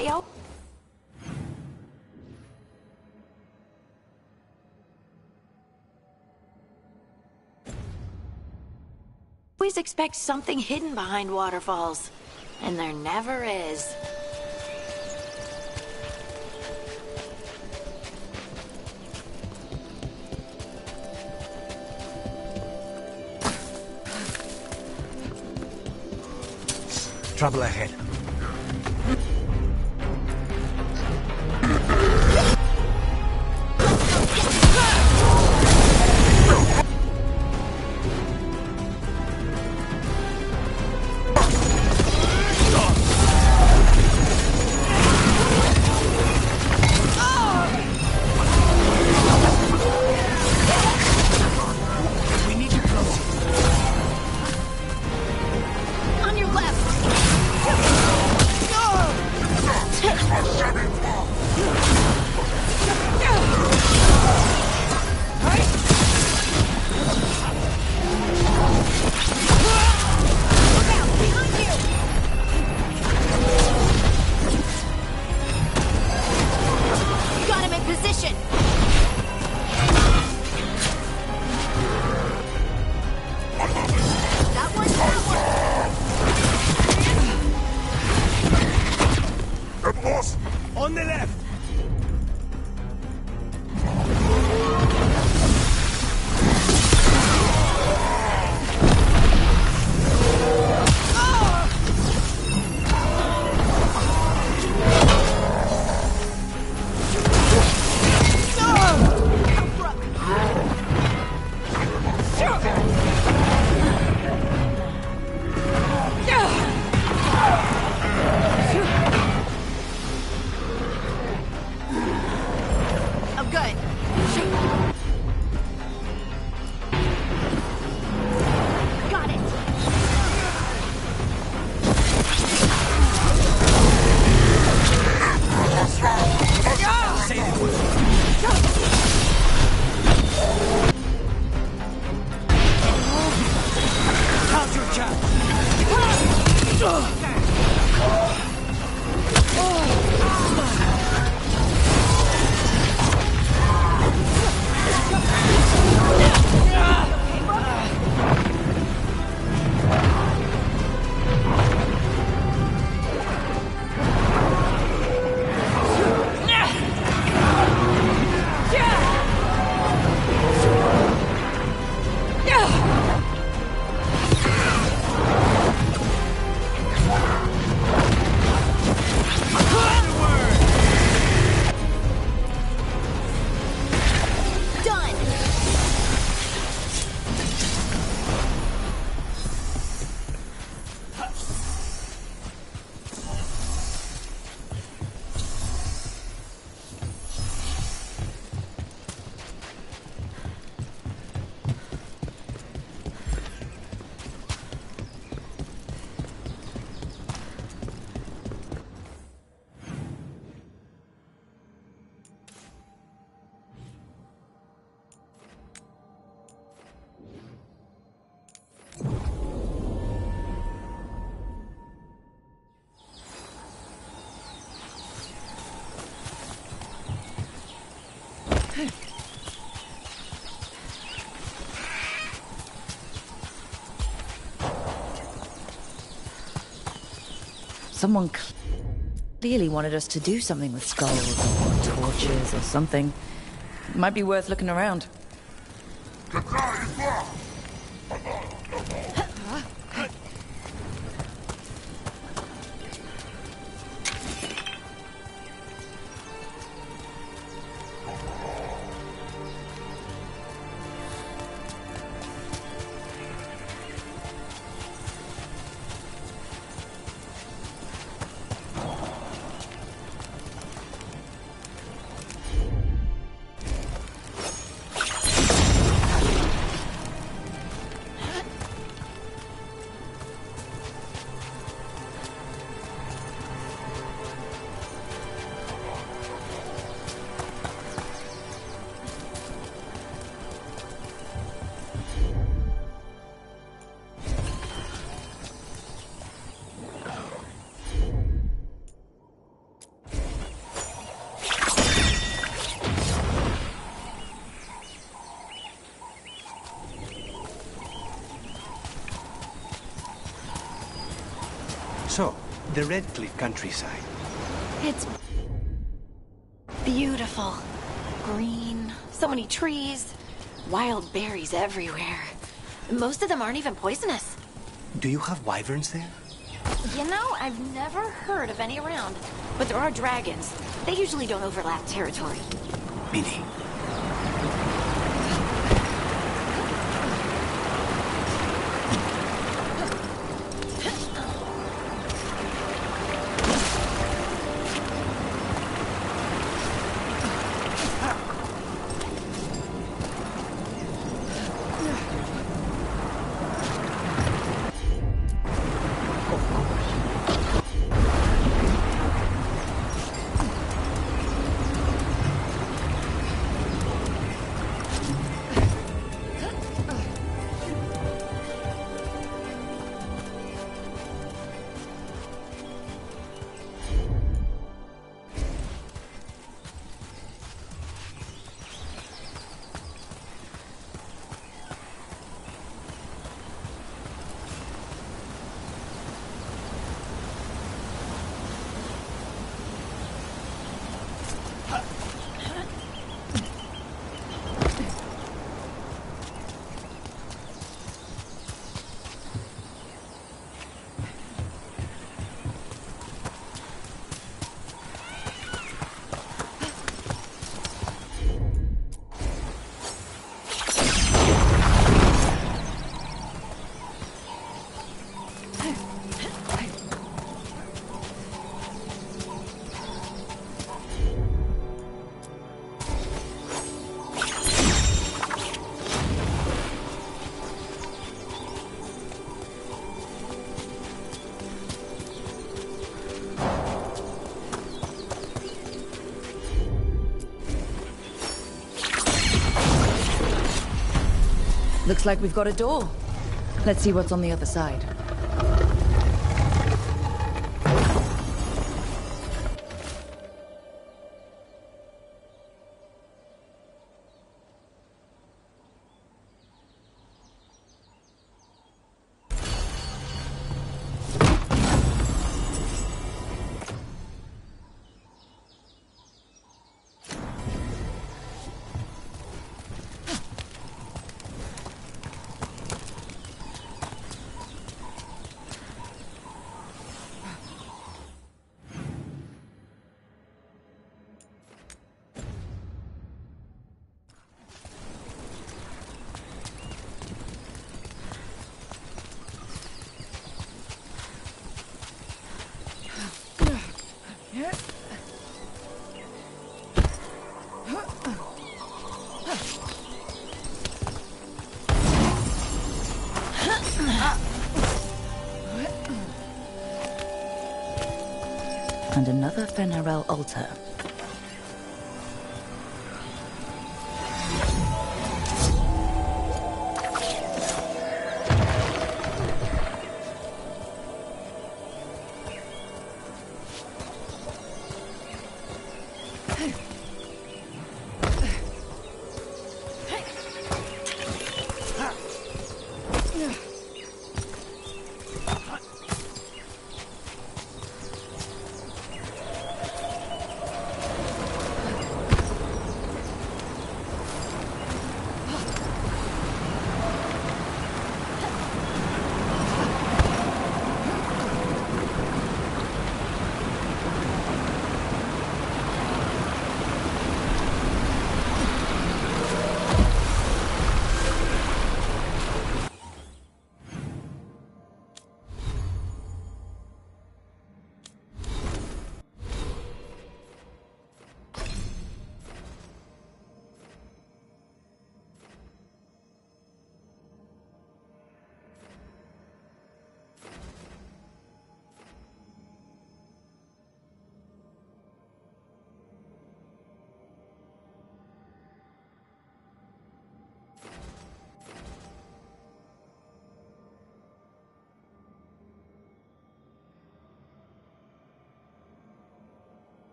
I always expect something hidden behind waterfalls, and there never is. Trouble ahead. On the left! Someone clearly wanted us to do something with skulls or torches or something. Might be worth looking around. So, the Red Cliff countryside. It's beautiful. Green, so many trees, wild berries everywhere. Most of them aren't even poisonous. Do you have wyverns there? You know, I've never heard of any around. But there are dragons. They usually don't overlap territory. Minnie. Looks like we've got a door. Let's see what's on the other side. And another Fenarel altar.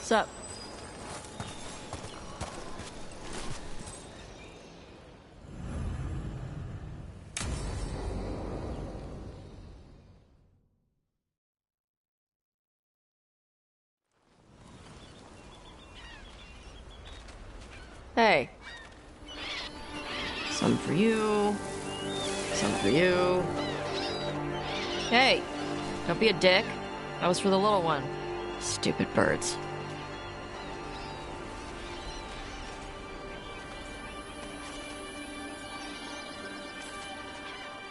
Sup? Hey. Some for you. Some for you. Hey, don't be a dick. That was for the little one. Stupid birds.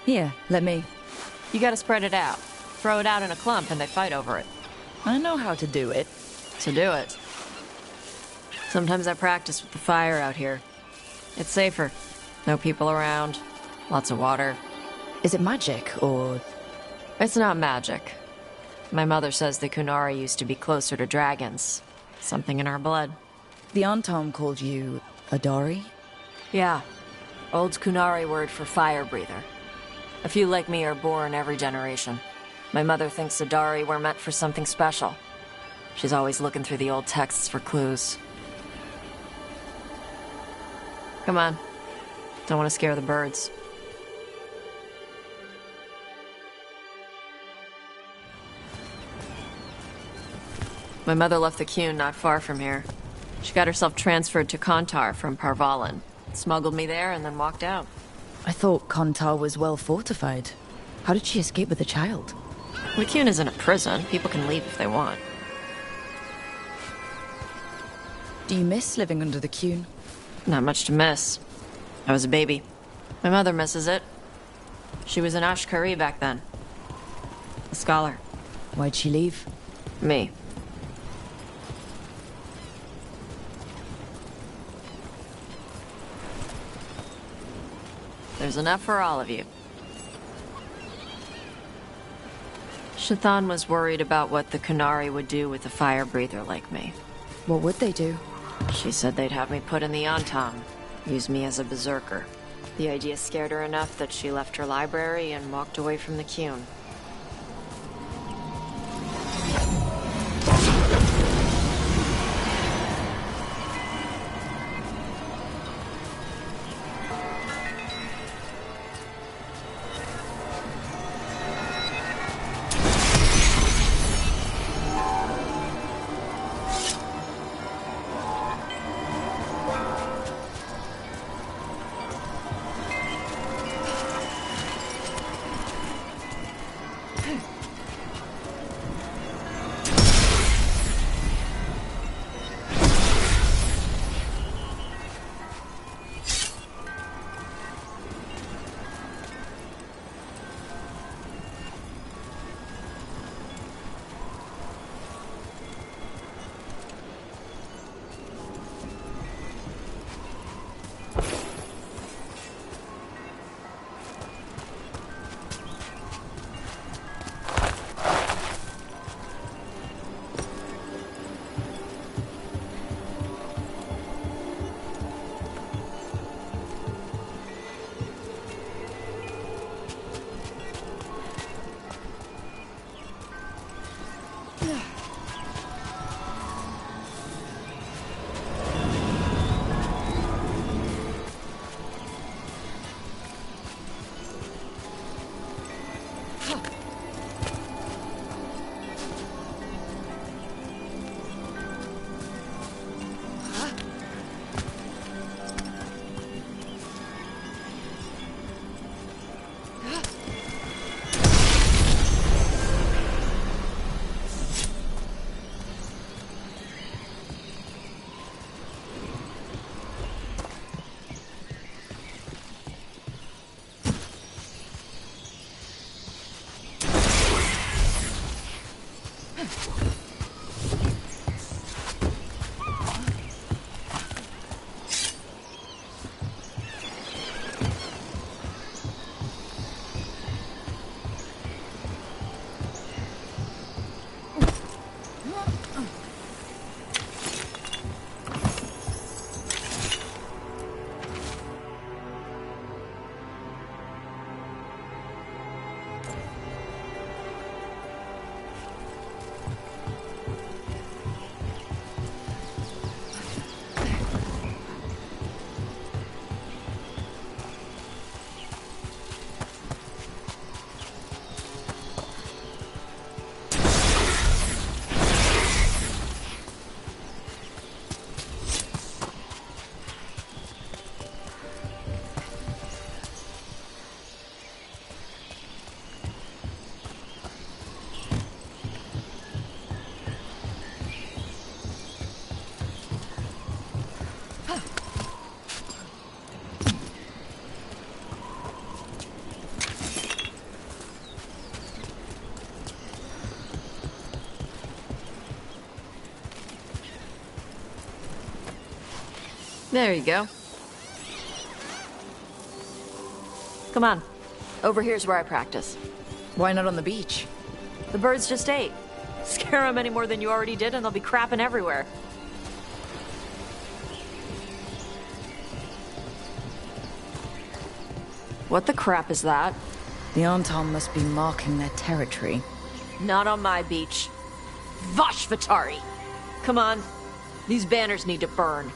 Here, let me. You gotta spread it out. Throw it out in a clump and they fight over it. I know how to do it. So do it. Sometimes I practice with the fire out here. It's safer. No people around. Lots of water. Is it magic, or...? It's not magic. My mother says the Kunari used to be closer to dragons. Something in our blood. The Antom called you a Dari? Yeah. Old Kunari word for fire breather. A few like me are born every generation. My mother thinks the Dari were meant for something special. She's always looking through the old texts for clues. Come on. Don't want to scare the birds. My mother left the Qun not far from here. She got herself transferred to Kontar from Parvalan. Smuggled me there and then walked out. I thought Kontar was well fortified. How did she escape with a child? The Qun isn't a prison. People can leave if they want. Do you miss living under the Qun? Not much to miss. I was a baby. My mother misses it. She was an Ashkari back then. A scholar. Why'd she leave? Me. There's enough for all of you. Shathan was worried about what the Kunari would do with a fire breather like me. What would they do? She said they'd have me put in the Antam, use me as a berserker. The idea scared her enough that she left her library and walked away from the Qun. There you go. Come on. Over here's where I practice. Why not on the beach? The birds just ate. Scare them any more than you already did and they'll be crapping everywhere. What the crap is that? The Anton must be marking their territory. Not on my beach. Vashvatari! Come on. These banners need to burn.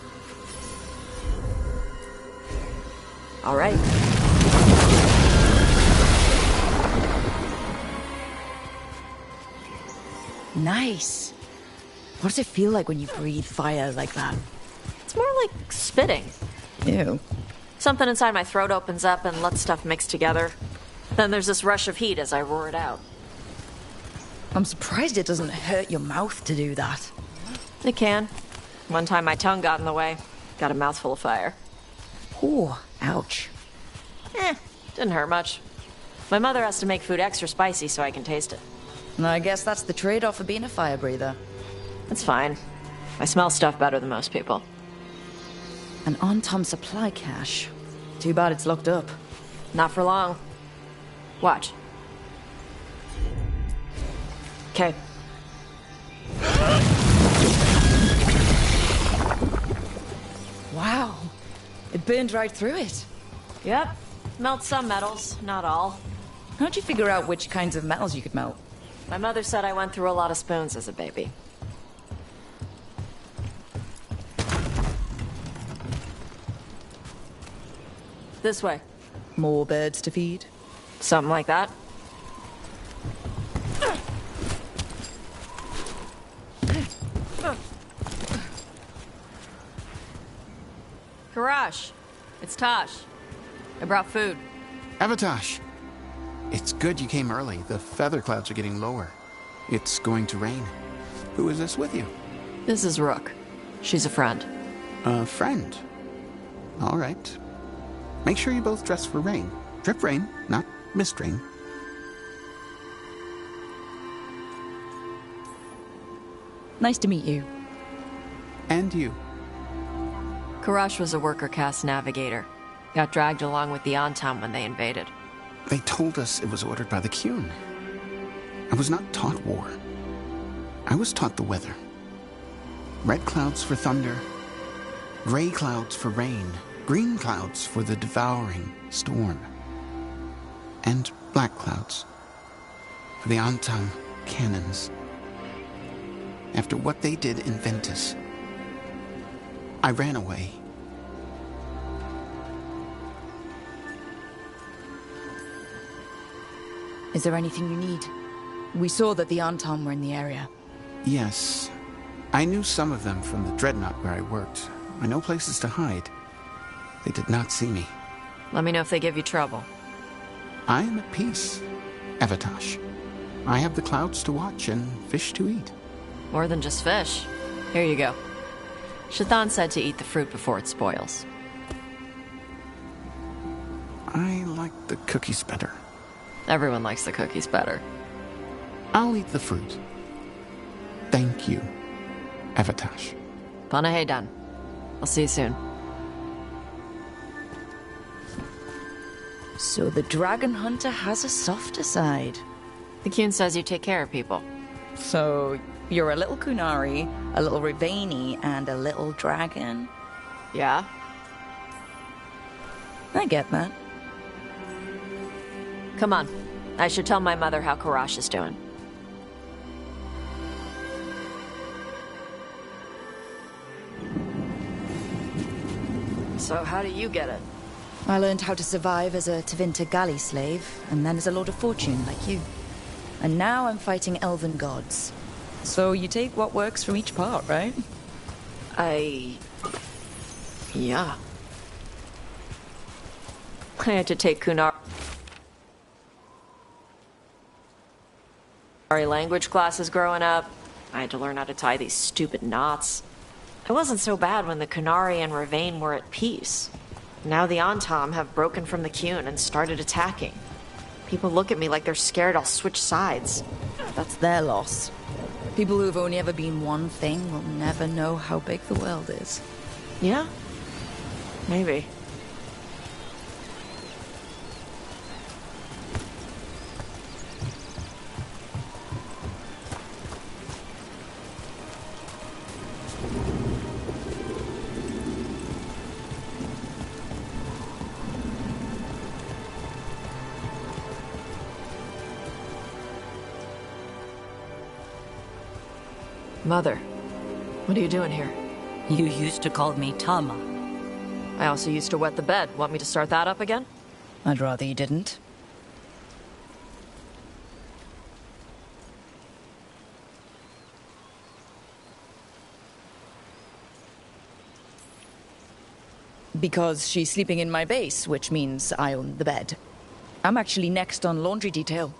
All right. Nice. What does it feel like when you breathe fire like that? It's more like spitting. Ew. Something inside my throat opens up and lets stuff mix together. Then there's this rush of heat as I roar it out. I'm surprised it doesn't hurt your mouth to do that. It can. One time my tongue got in the way. Got a mouthful of fire. Oh, ouch. Didn't hurt much. My mother has to make food extra spicy so I can taste it. I guess that's the trade-off of being a fire breather. It's fine. I smell stuff better than most people. An Anton supply cache. Too bad it's locked up. Not for long. Watch. Okay. Wow. It burned right through it. Yep. Melts some metals, not all. How'd you figure out which kinds of metals you could melt? My mother said I went through a lot of spoons as a baby. This way. More birds to feed? Something like that. Karash, it's Tosh. I brought food. Avatosh! It's good you came early. The feather clouds are getting lower. It's going to rain. Who is this with you? This is Rook. She's a friend. A friend. All right. Make sure you both dress for rain. Drip rain, not mist rain. Nice to meet you. And you. Karash was a worker caste navigator. Got dragged along with the Antam when they invaded. They told us it was ordered by the Qun. I was not taught war. I was taught the weather. Red clouds for thunder, gray clouds for rain, green clouds for the devouring storm, and black clouds for the Antam cannons. After what they did in Ventus, I ran away. Is there anything you need? We saw that the Anton were in the area. Yes. I knew some of them from the dreadnought where I worked. I know places to hide. They did not see me. Let me know if they give you trouble. I am at peace, Avatosh. I have the clouds to watch and fish to eat. More than just fish. Here you go. Shathan said to eat the fruit before it spoils. I like the cookies better. Everyone likes the cookies better. I'll eat the fruit. Thank you, Avatosh. Panahedan. I'll see you soon. So the dragon hunter has a softer side. The Qun says you take care of people. So you're a little Kunari, a little Rivani, and a little dragon? Yeah? I get that. Come on. I should tell my mother how Karash is doing. So how do you get it? I learned how to survive as a Tevinter galley slave, and then as a Lord of Fortune like you. And now I'm fighting elven gods. So you take what works from each part, right? Yeah. I had to take Kunari language classes growing up. I had to learn how to tie these stupid knots. It wasn't so bad when the Kunari and Ravain were at peace. Now the Antam have broken from the Qun and started attacking. People look at me like they're scared I'll switch sides. That's their loss. People who've only ever been one thing will never know how big the world is. Yeah? Maybe. Mother, what are you doing here? You used to call me Tama. I also used to wet the bed. Want me to start that up again? I'd rather you didn't. Because she's sleeping in my base, which means I own the bed. I'm actually next on laundry detail.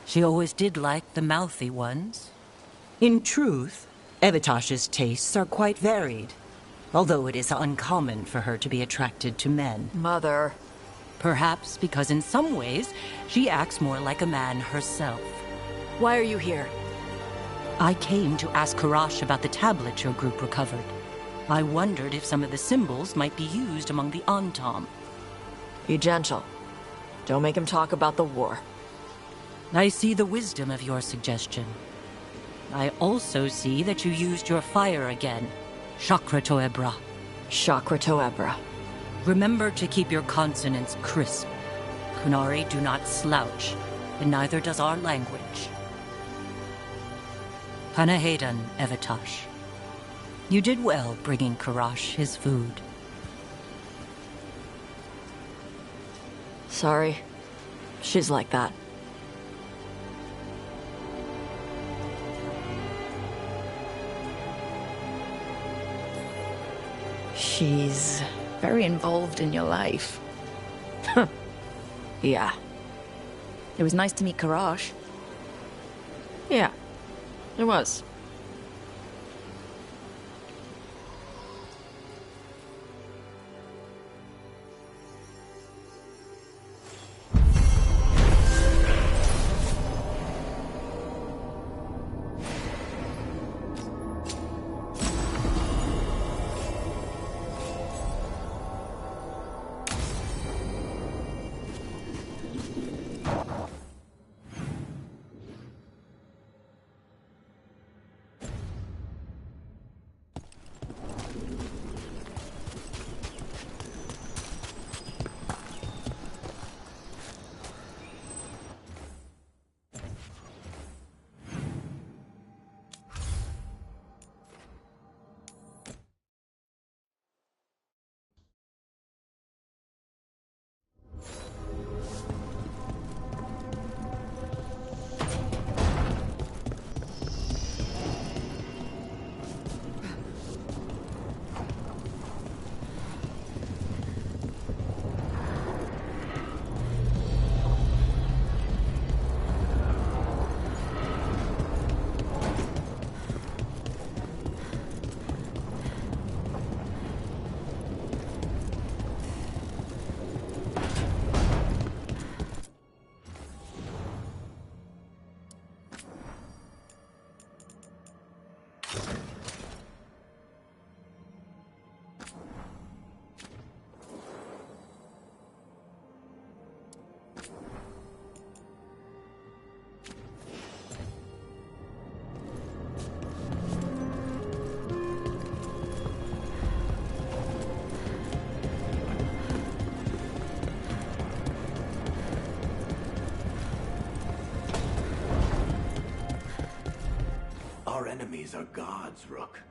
She always did like the mouthy ones. In truth, Evitash's tastes are quite varied, although it is uncommon for her to be attracted to men. Mother. Perhaps because in some ways, she acts more like a man herself. Why are you here? I came to ask Karash about the tablet your group recovered. I wondered if some of the symbols might be used among the Antom. Be gentle. Don't make him talk about the war. I see the wisdom of your suggestion. I also see that you used your fire again. Chakra Toebra. Chakra Toebra. Remember to keep your consonants crisp. Kunari do not slouch, and neither does our language. Panahadan, Evitash. You did well bringing Karash his food. Sorry. She's like that. She's very involved in your life. Yeah. It was nice to meet Karash. Yeah. It was. Our enemies are gods, Rook.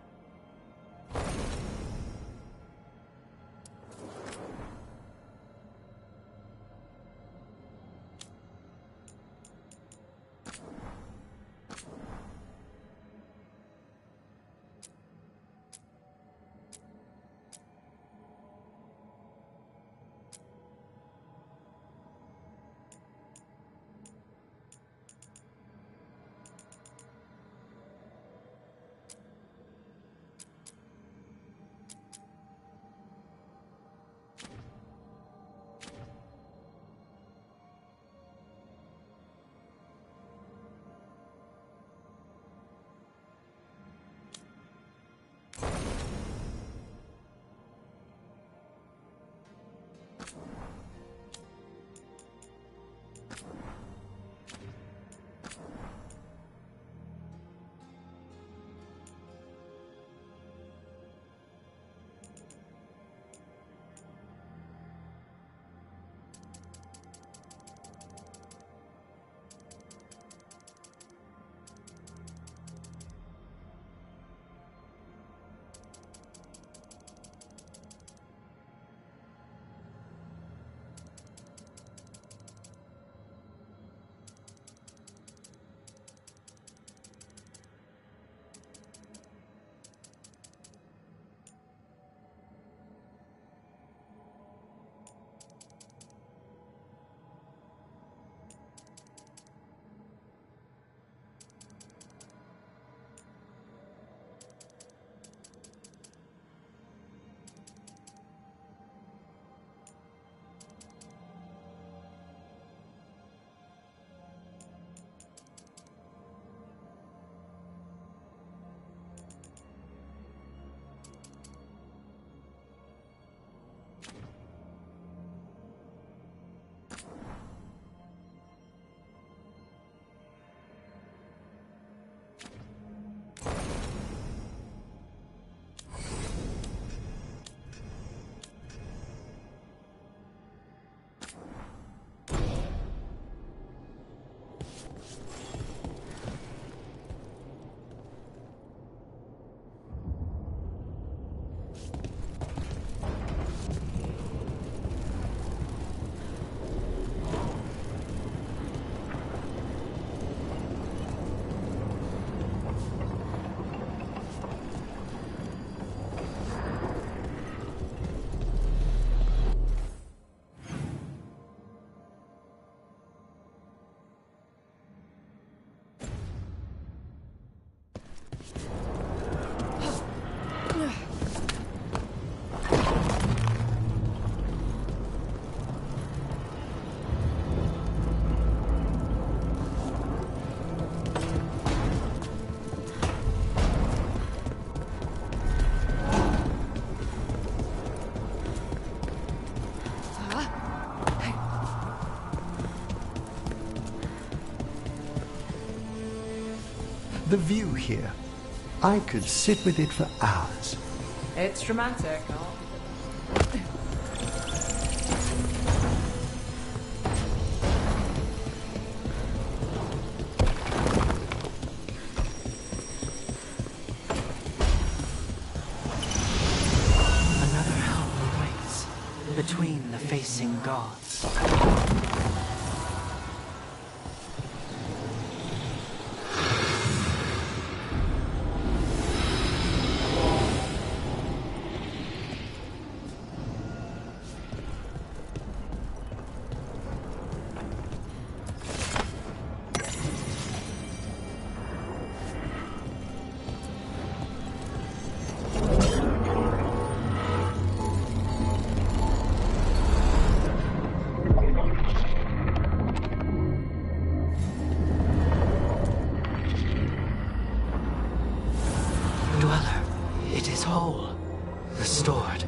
The view here. I could sit with it for hours. It's dramatic. Another helper waits between the facing gods. Whole, restored.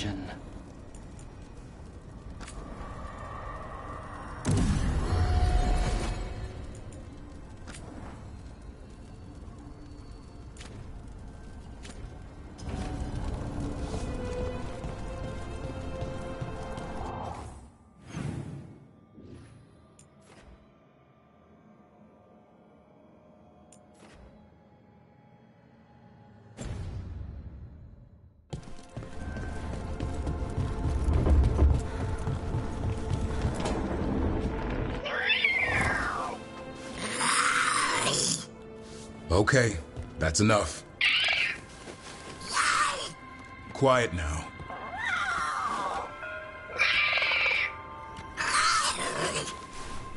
illusion. Okay, that's enough. Quiet now.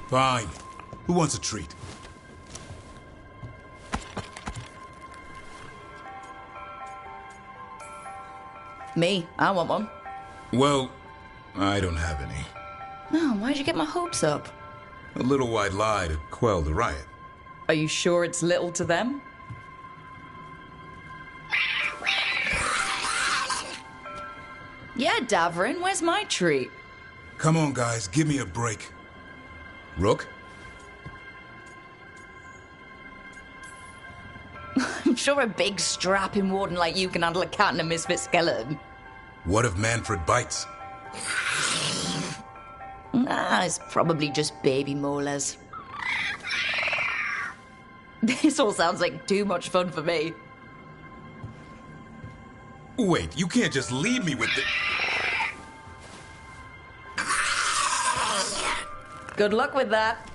Fine. Who wants a treat? Me, I want one. Well, I don't have any. Oh, why'd you get my hopes up? A little white lie to quell the riot. Are you sure it's little to them? Yeah, Davrin, where's my treat? Come on, guys, give me a break. Rook? I'm sure a big strapping warden like you can handle a cat and a misfit skeleton. What if Manfred bites? It's probably just baby molars. This all sounds like too much fun for me. Wait, you can't just leave me with the... Good luck with that.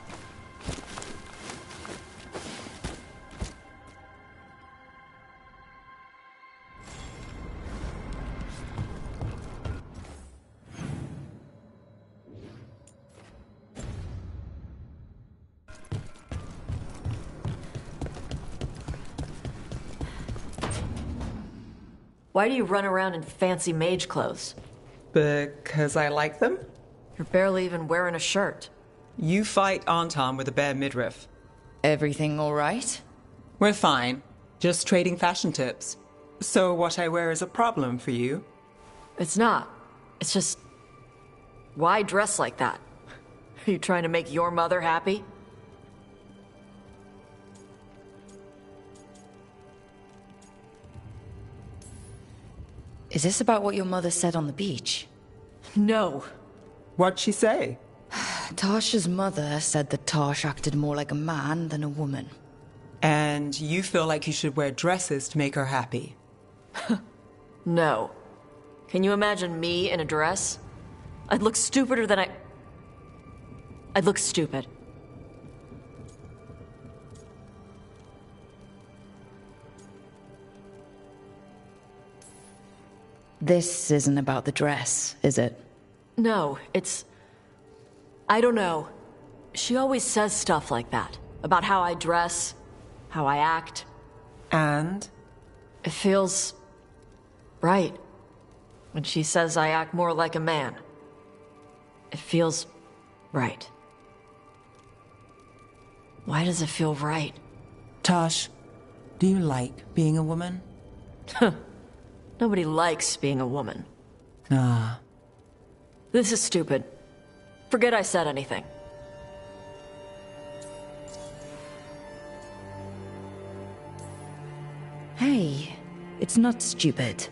Why do you run around in fancy mage clothes? Because I like them? You're barely even wearing a shirt. You fight Anton with a bare midriff. Everything all right? We're fine. Just trading fashion tips. So what I wear is a problem for you? It's not. It's just... Why dress like that? Are you trying to make your mother happy? Is this about what your mother said on the beach? No. What'd she say? Tasha's mother said that Tash acted more like a man than a woman. And you feel like you should wear dresses to make her happy? No. Can you imagine me in a dress? I'd look stupider than I'd look stupid. This isn't about the dress, is it? No, it's... I don't know. She always says stuff like that. About how I dress, how I act. And? It feels... right. When she says I act more like a man. It feels... right. Why does it feel right? Tosh, do you like being a woman? Nobody likes being a woman. Ah. This is stupid. Forget I said anything. Hey, it's not stupid.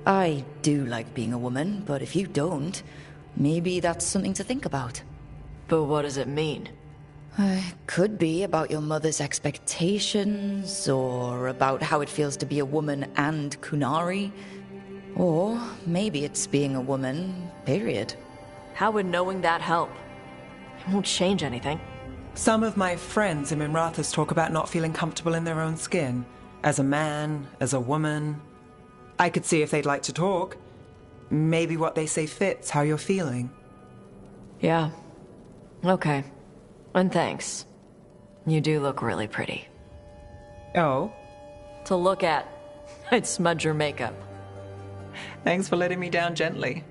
I do like being a woman, but if you don't, maybe that's something to think about. But what does it mean? Could be about your mother's expectations, or about how it feels to be a woman and Kunari. Or maybe it's being a woman, period. How would knowing that help? It won't change anything. Some of my friends in Minrathous talk about not feeling comfortable in their own skin. As a man, as a woman. I could see if they'd like to talk. Maybe what they say fits how you're feeling. Yeah. Okay. And thanks. You do look really pretty. Oh? To look at, I'd smudge your makeup. Thanks for letting me down gently.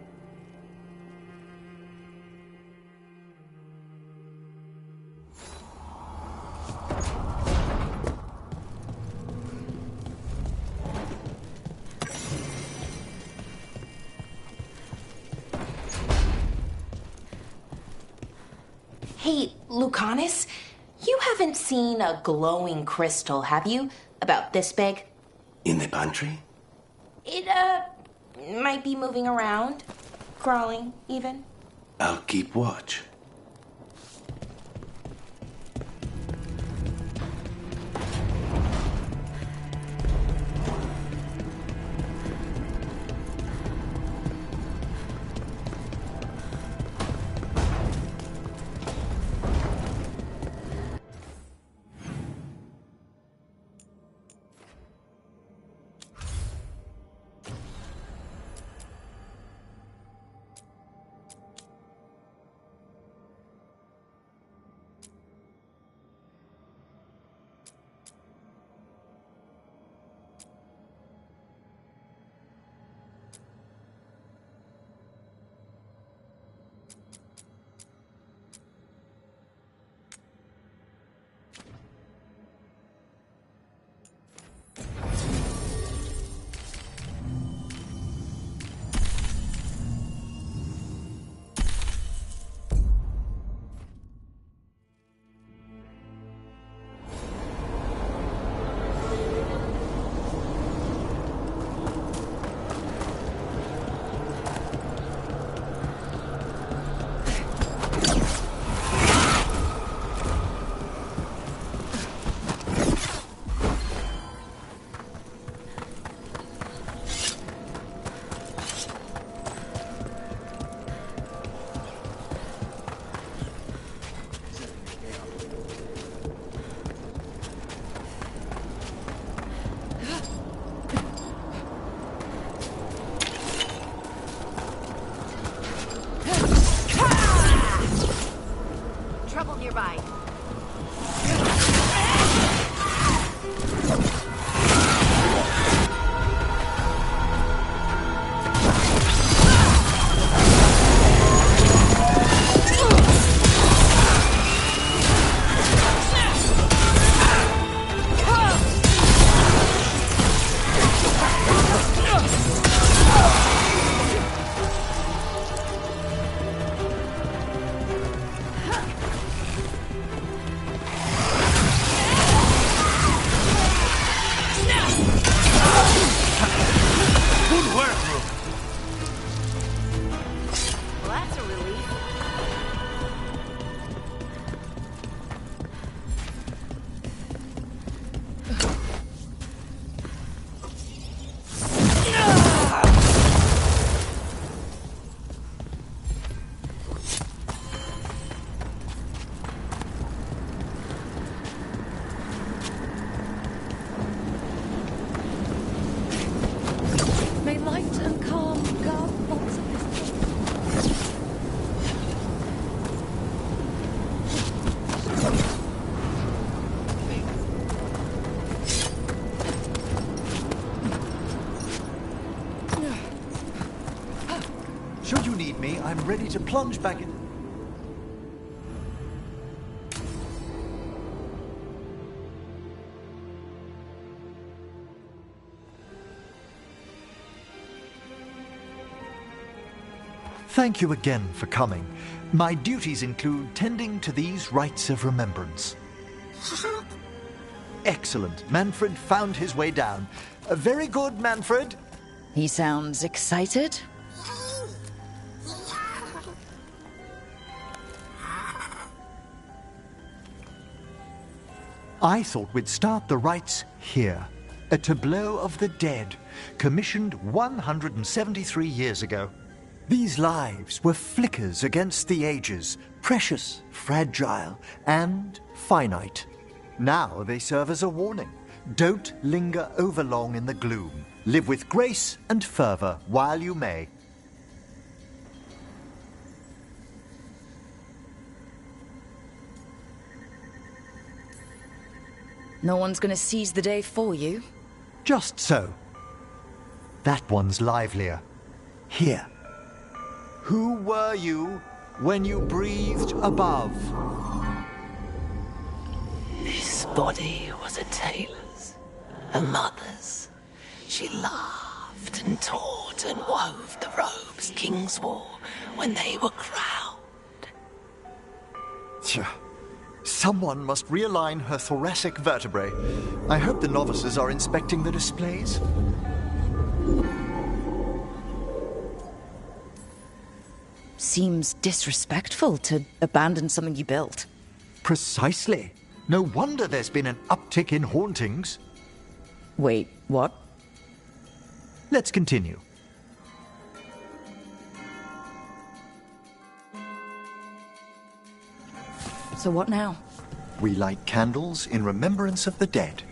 Hey, Lucanus, you haven't seen a glowing crystal, have you? About this big? In the pantry? It, might be moving around. Crawling, even. I'll keep watch. Trouble nearby. Should you need me, I'm ready to plunge back in. Thank you again for coming. My duties include tending to these rites of remembrance. Excellent. Manfred found his way down. Very good, Manfred. He sounds excited. I thought we'd start the rites here. A tableau of the dead, commissioned 173 years ago. These lives were flickers against the ages, precious, fragile, and finite. Now they serve as a warning. Don't linger overlong in the gloom. Live with grace and fervor while you may. No one's gonna seize the day for you. Just so. That one's livelier. Here. Who were you when you breathed above? This body was a tailor's, a mother's. She laughed and taught and wove the robes kings wore when they were crowned. Someone must realign her thoracic vertebrae. I hope the novices are inspecting the displays. Seems disrespectful to abandon something you built. Precisely. No wonder there's been an uptick in hauntings. Wait, what? Let's continue. So what now? We light candles in remembrance of the dead.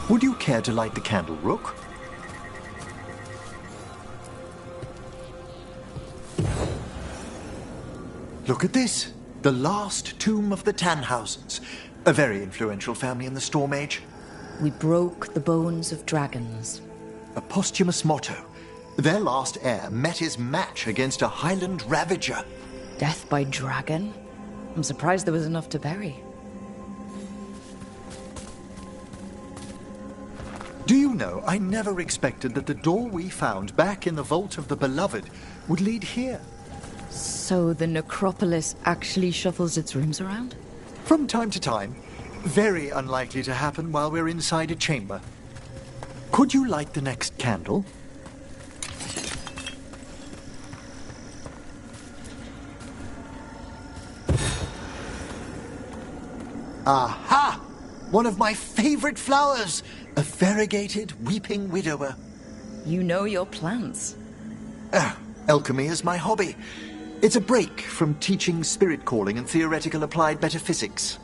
Would you care to light the candle, Rook? Look at this. The last tomb of the Tannhausens. A very influential family in the Storm Age. We broke the bones of dragons. A posthumous motto. Their last heir met his match against a Highland Ravager. Death by dragon? I'm surprised there was enough to bury. know, I never expected that the door we found back in the Vault of the Beloved would lead here. So the necropolis actually shuffles its rooms around? From time to time. Very unlikely to happen while we're inside a chamber. Could you light the next candle? Aha! One of my favorite flowers! A variegated weeping widower. You know your plants. Alchemy is my hobby. It's a break from teaching spirit calling and theoretical applied metaphysics.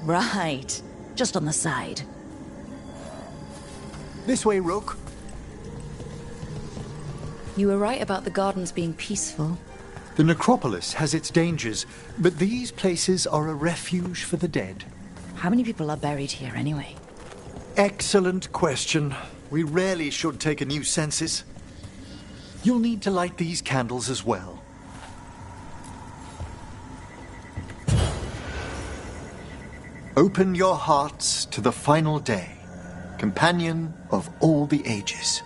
Right. Just on the side. This way, Rook. You were right about the gardens being peaceful. The necropolis has its dangers, but these places are a refuge for the dead. How many people are buried here anyway? Excellent question. We rarely should take a new census. You'll need to light these candles as well. Open your hearts to the final day, companion of all the ages.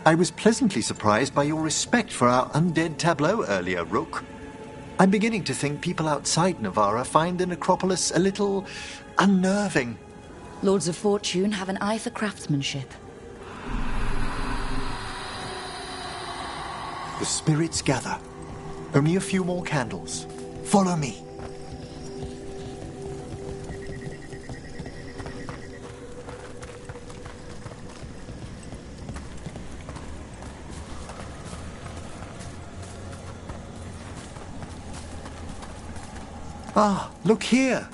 I was pleasantly surprised by your respect for our undead tableau earlier, Rook. I'm beginning to think people outside Navarra find the necropolis a little unnerving. Lords of Fortune have an eye for craftsmanship. The spirits gather. Only a few more candles. Follow me. Ah, look here.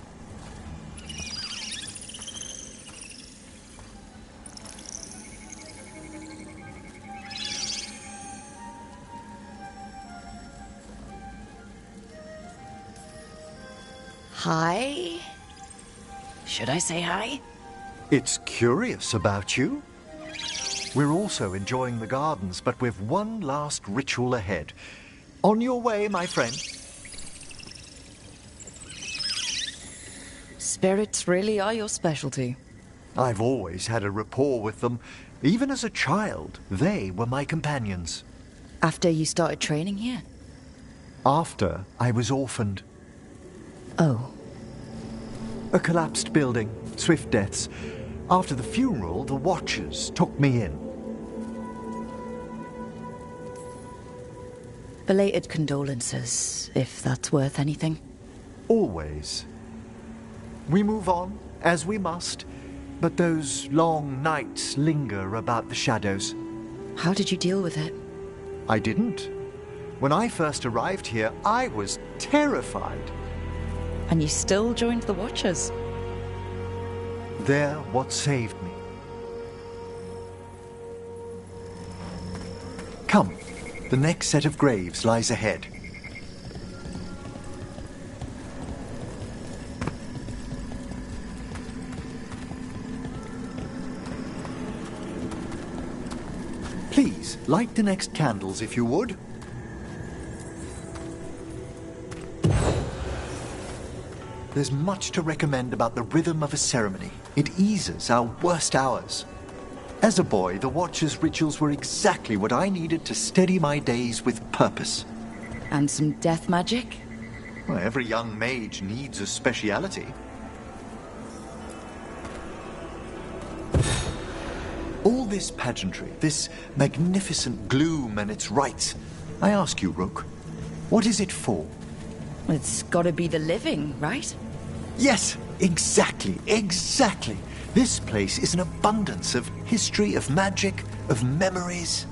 Hi? Should I say hi? It's curious about you. We're also enjoying the gardens, but with one last ritual ahead. On your way, my friend. Spirits really are your specialty. I've always had a rapport with them. Even as a child, they were my companions. After you started training here? After I was orphaned. Oh. A collapsed building, swift deaths. After the funeral, the Watchers took me in. Belated condolences, if that's worth anything. Always. We move on, as we must, but those long nights linger about the shadows. How did you deal with it? I didn't. When I first arrived here, I was terrified. And you still joined the Watchers? They're what saved me. Come, the next set of graves lies ahead. Please, light the next candles if you would. There's much to recommend about the rhythm of a ceremony. It eases our worst hours. As a boy, the Watcher's rituals were exactly what I needed to steady my days with purpose. And some death magic? Well, every young mage needs a speciality. All this pageantry, this magnificent gloom and its rites, I ask you, Rook, what is it for? It's gotta be the living, right? Yes, exactly. This place is an abundance of history, of magic, of memories.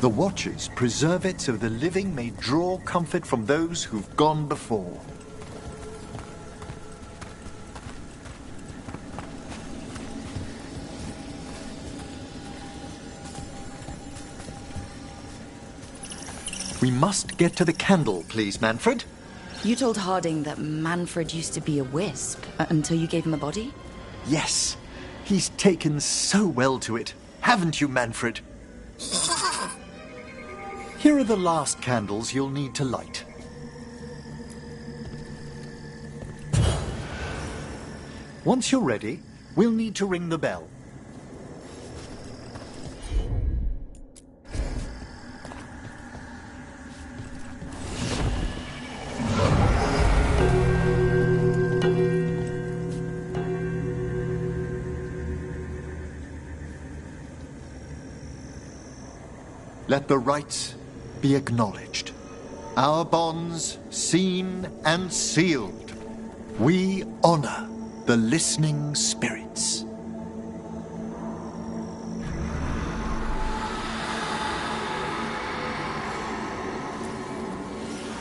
The Watchers preserve it so the living may draw comfort from those who've gone before. We must get to the candle, please, Manfred. You told Harding that Manfred used to be a wisp until you gave him a body? Yes. He's taken so well to it. Haven't you, Manfred? Here are the last candles you'll need to light. Once you're ready, we'll need to ring the bell. Let the rites be acknowledged. Our bonds seen and sealed. We honor the listening spirits.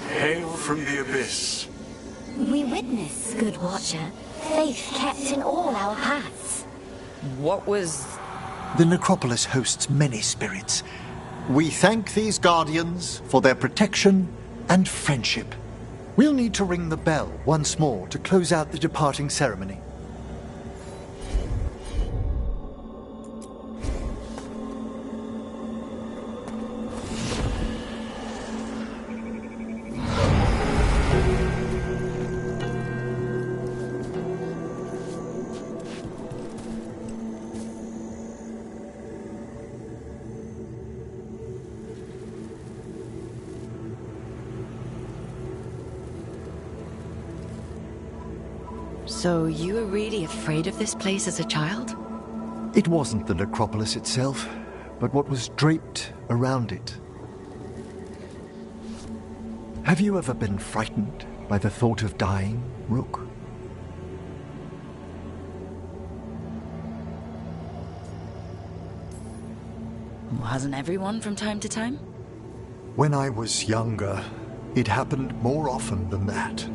Hail from the abyss. We witness, good watcher, faith kept in all our hearts. What was... The necropolis hosts many spirits. We thank these guardians for their protection and friendship. We'll need to ring the bell once more to close out the departing ceremony. So you were really afraid of this place as a child? It wasn't the necropolis itself, but what was draped around it. Have you ever been frightened by the thought of dying, Rook? Hasn't everyone from time to time? When I was younger, it happened more often than that.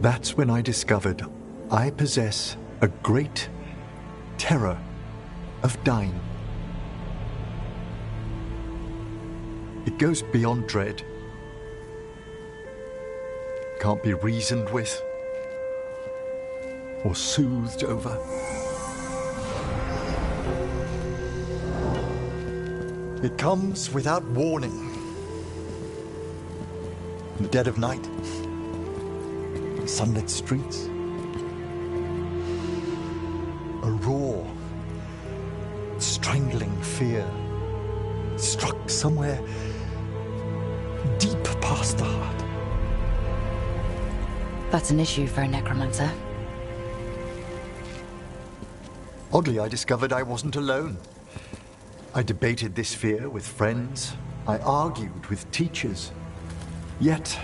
That's when I discovered I possess a great terror of dying. It goes beyond dread. Can't be reasoned with or soothed over. It comes without warning. In the dead of night, in sunlit streets, a raw, strangling fear struck somewhere deep past the heart. That's an issue for a necromancer. Oddly, I discovered I wasn't alone. I debated this fear with friends. I argued with teachers. Yet,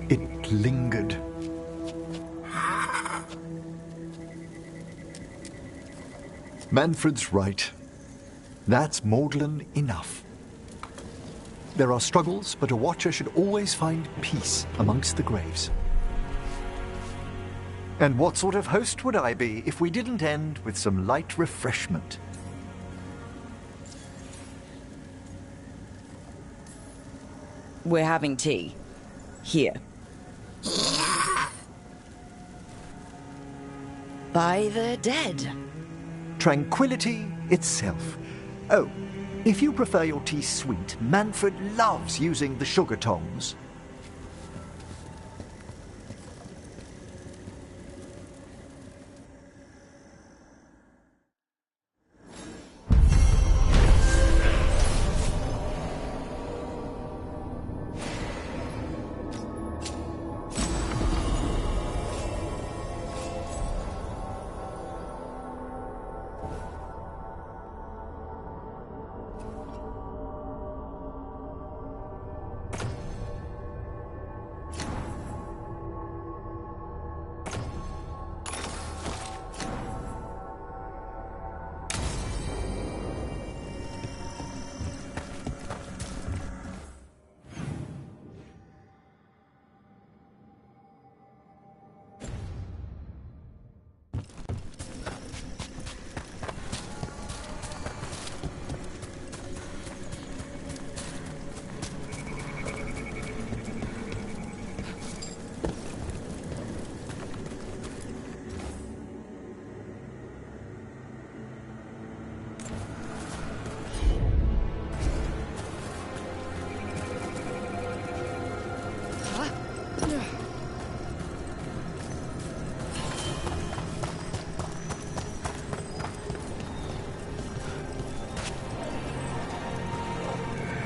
it lingered. Manfred's right. That's maudlin enough. There are struggles, but a watcher should always find peace amongst the graves. And what sort of host would I be if we didn't end with some light refreshment? We're having tea. Here. By the dead. Tranquility itself. Oh, if you prefer your tea sweet, Manfred loves using the sugar tongs.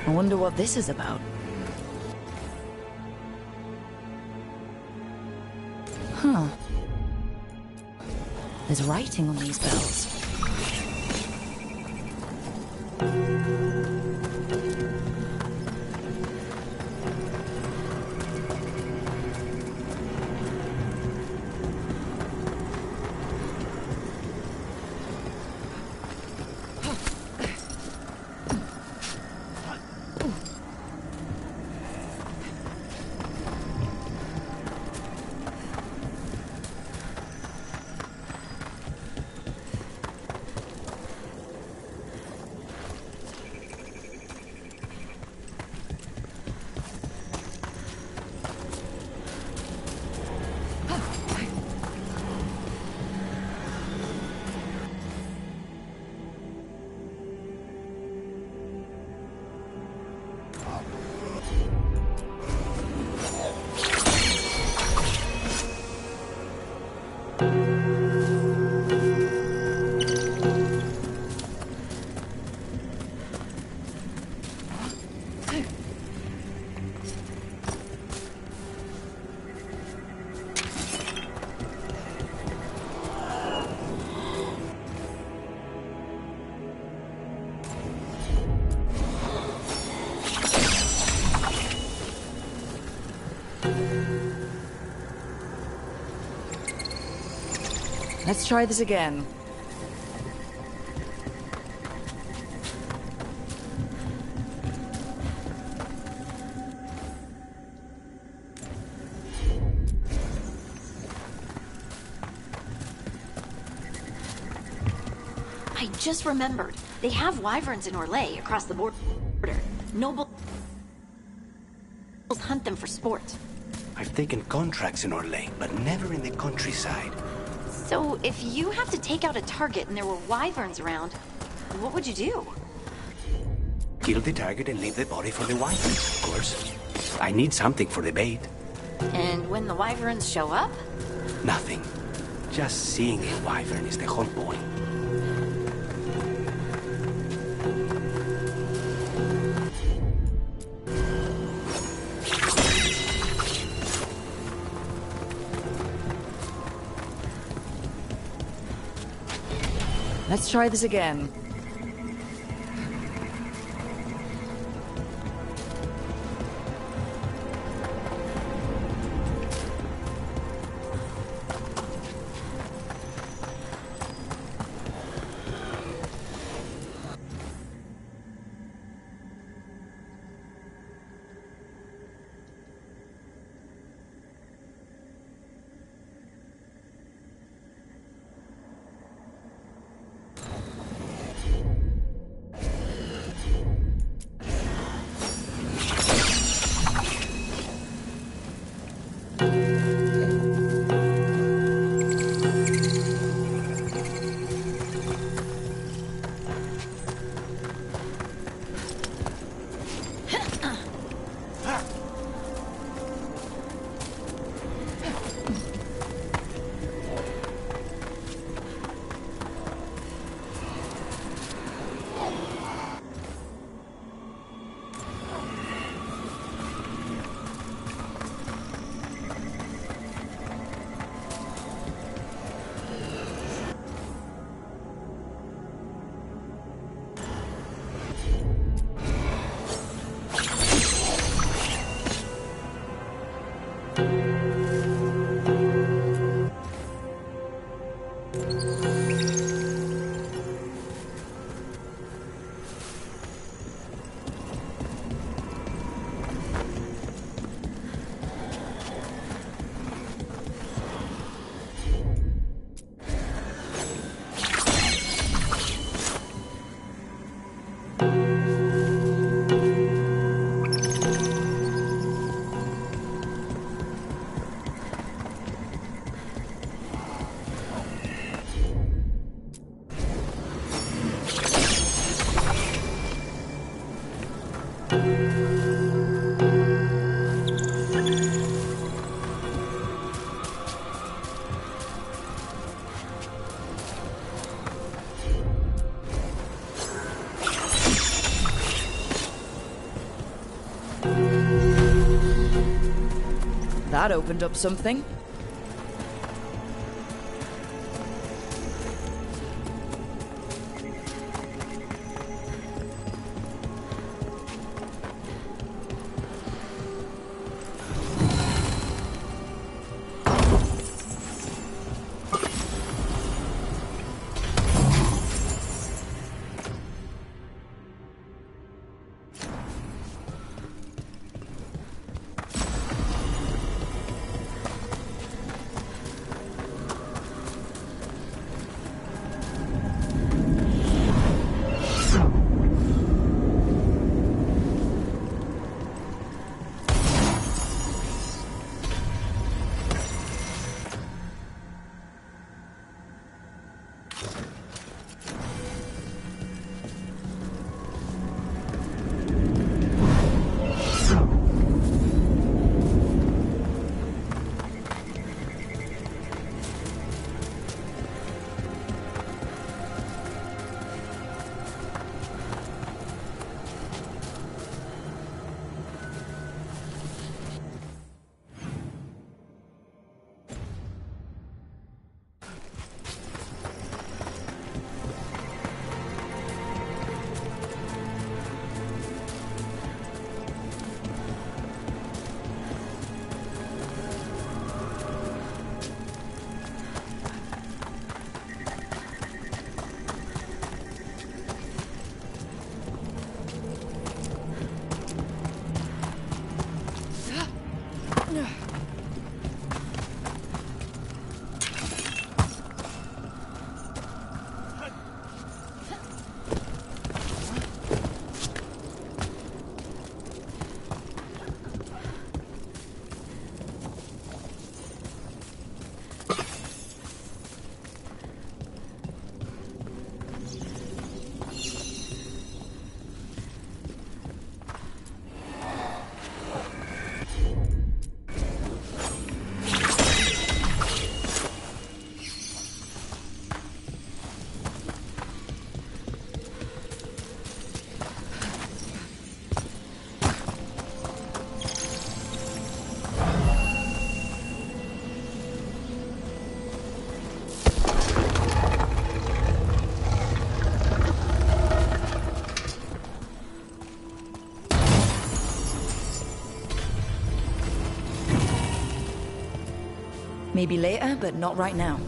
I wonder what this is about. Huh. There's writing on these bells. Let's try this again. I just remembered. They have wyverns in Orlais across the border. Nobles hunt them for sport. I've taken contracts in Orlais, but never in the countryside. So, if you have to take out a target and there were wyverns around, what would you do? Kill the target and leave the body for the wyverns, of course. I need something for the bait. And when the wyverns show up? Nothing. Just seeing a wyvern is the whole point. Let's try this again. That opened up something. Maybe later, but not right now.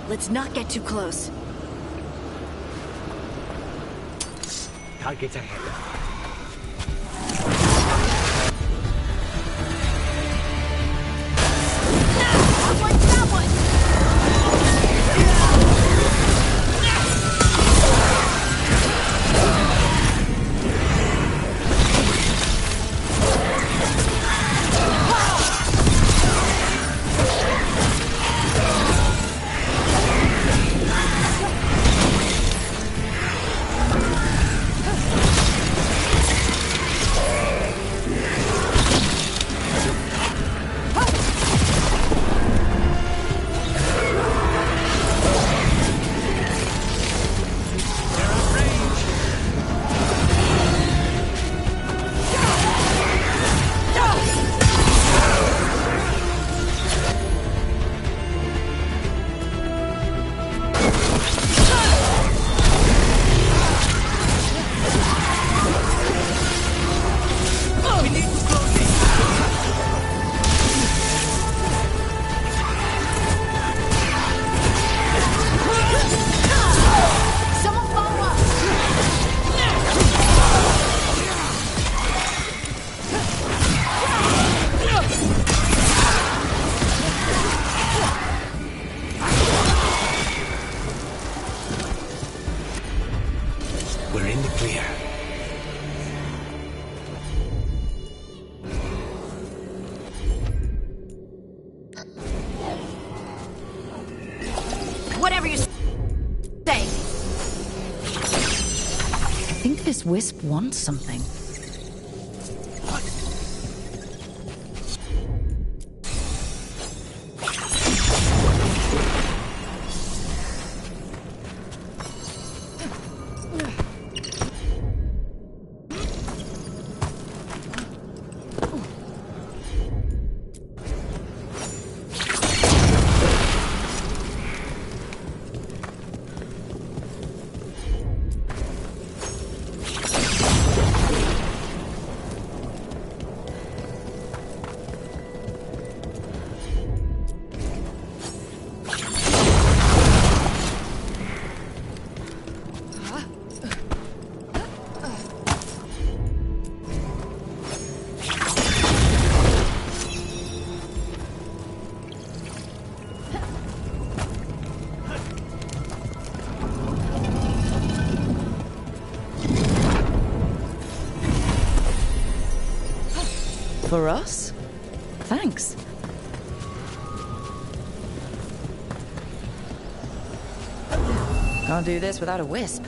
Let's not get too close. Targets ahead. We're in the clear. Whatever you say. I think this wisp wants something. For us? Thanks. Can't do this without a wisp.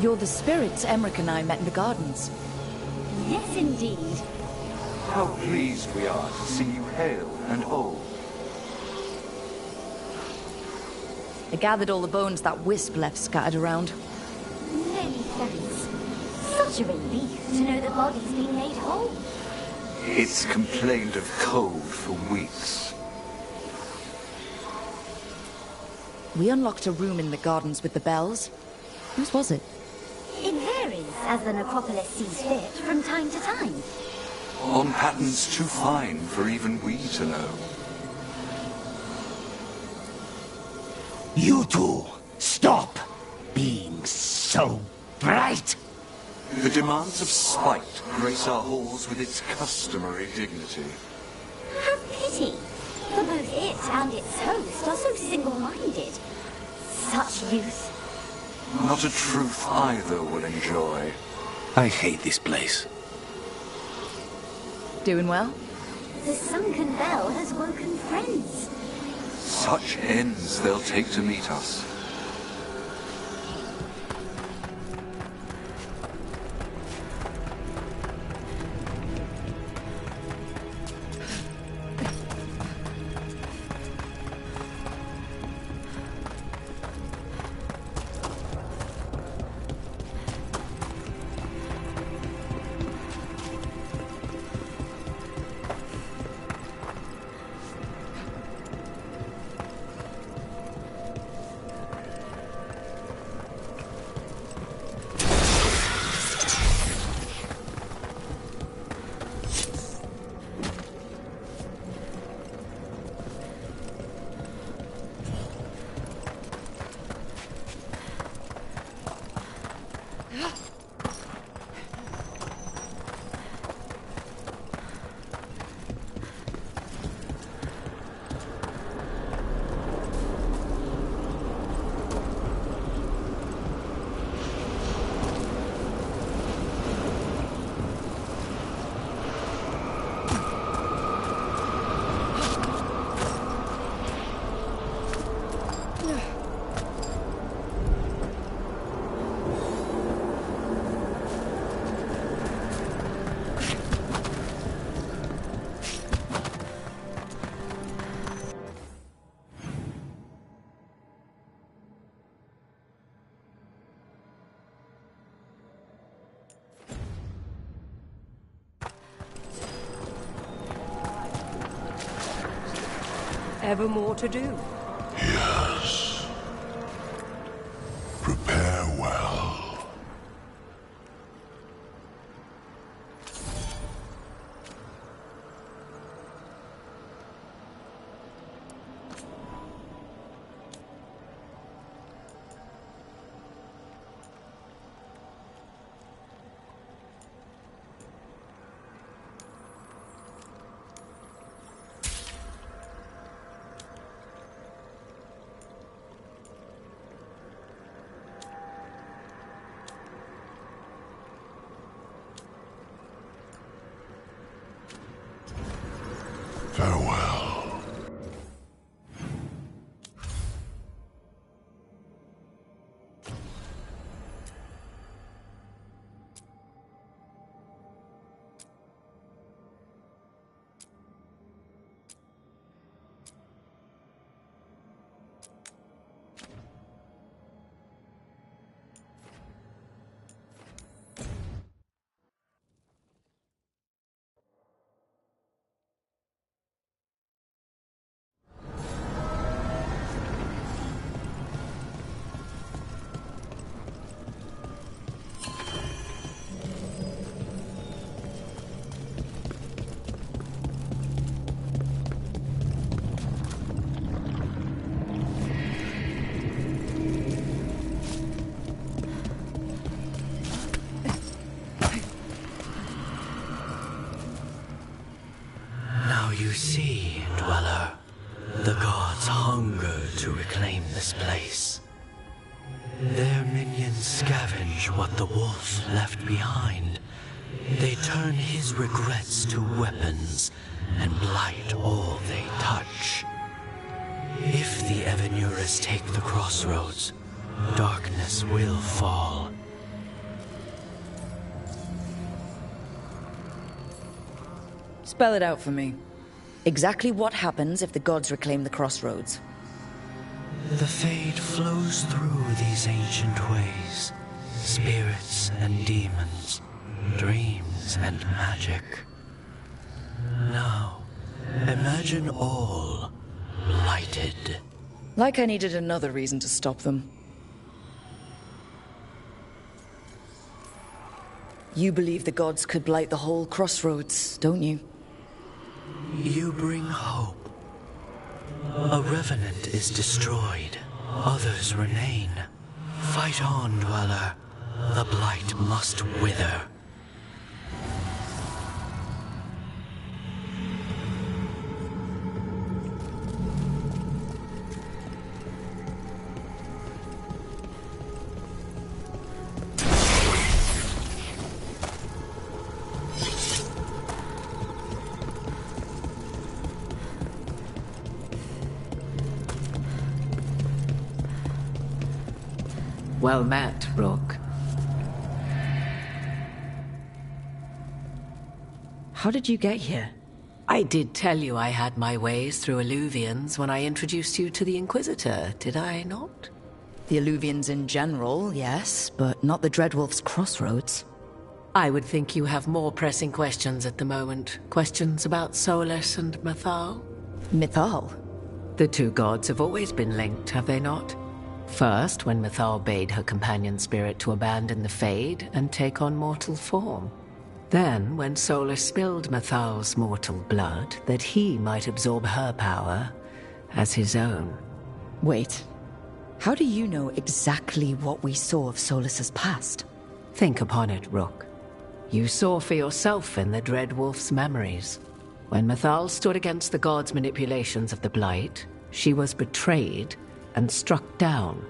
You're the spirits Emmerich and I met in the gardens. Yes, indeed. How pleased we are to see you hale and whole. I gathered all the bones that wisp left scattered around. Many thanks. Such a relief to know the body's been made whole. It's complained of cold for weeks. We unlocked a room in the gardens with the bells. Whose was it? It varies as the necropolis sees fit from time to time. On patterns too fine for even we to know. You two, stop being so bright. The demands of spite grace our halls with its customary dignity. Have pity, for both it and its host are so single-minded. Such youth. Not a truth either will enjoy. I hate this place. Doing well? The sunken bell has woken friends. Such ends they'll take to meet us. Ever more to do? Yes. Prepare well. see, Dweller, the gods hunger to reclaim this place. Their minions scavenge what the wolf left behind. They turn his regrets to weapons and blight all they touch. If the Evenuras take the crossroads, darkness will fall. Spell it out for me. Exactly what happens if the gods reclaim the crossroads? The fade flows through these ancient ways. Spirits and demons, dreams and magic. Now, imagine all blighted. Like I needed another reason to stop them. You believe the gods could blight the whole crossroads, don't you? You bring hope. A revenant is destroyed, others remain. Fight on, Dweller. The blight must wither. Well met, Rook. How did you get here? I did tell you I had my ways through Alluvians when I introduced you to the Inquisitor, did I not? The Alluvians in general, yes, but not the Dreadwolf's crossroads. I would think you have more pressing questions at the moment. Questions about Solus and Mythal? Mythal? The two gods have always been linked, have they not? First, when Mythal bade her companion spirit to abandon the Fade and take on mortal form. Then, when Solus spilled Mythal's mortal blood, that he might absorb her power as his own. Wait, how do you know exactly what we saw of Solus's past? Think upon it, Rook. You saw for yourself in the Dreadwolf's memories. When Mythal stood against the gods' manipulations of the Blight, she was betrayed and struck down.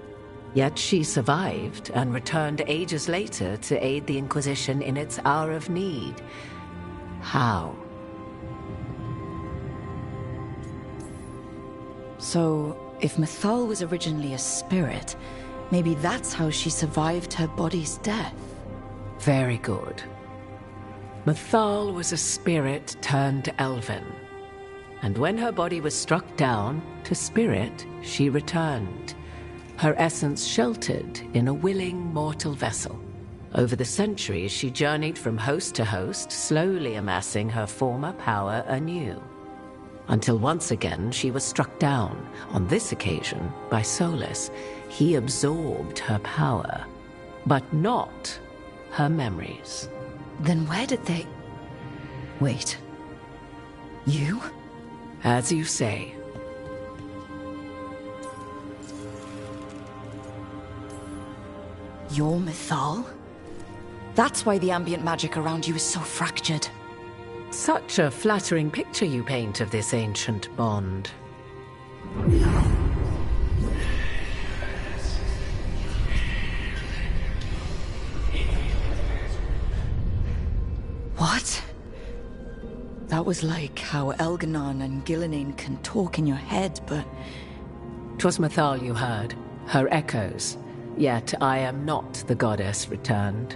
Yet she survived and returned ages later to aid the Inquisition in its hour of need. How? So, if Mythal was originally a spirit, maybe that's how she survived her body's death. Very good. Mythal was a spirit turned elven. And when her body was struck down, to spirit she returned. Her essence sheltered in a willing mortal vessel. Over the centuries, she journeyed from host to host, slowly amassing her former power anew. Until once again she was struck down, on this occasion by Solus. He absorbed her power, but not her memories. Then where did they... Wait. You? As you say. You're Mythal? That's why the ambient magic around you is so fractured. Such a flattering picture you paint of this ancient bond. What? That was like how Elganon and Gillenane can talk in your head, but... 'Twas Mythal you heard, her echoes. Yet I am not the goddess returned.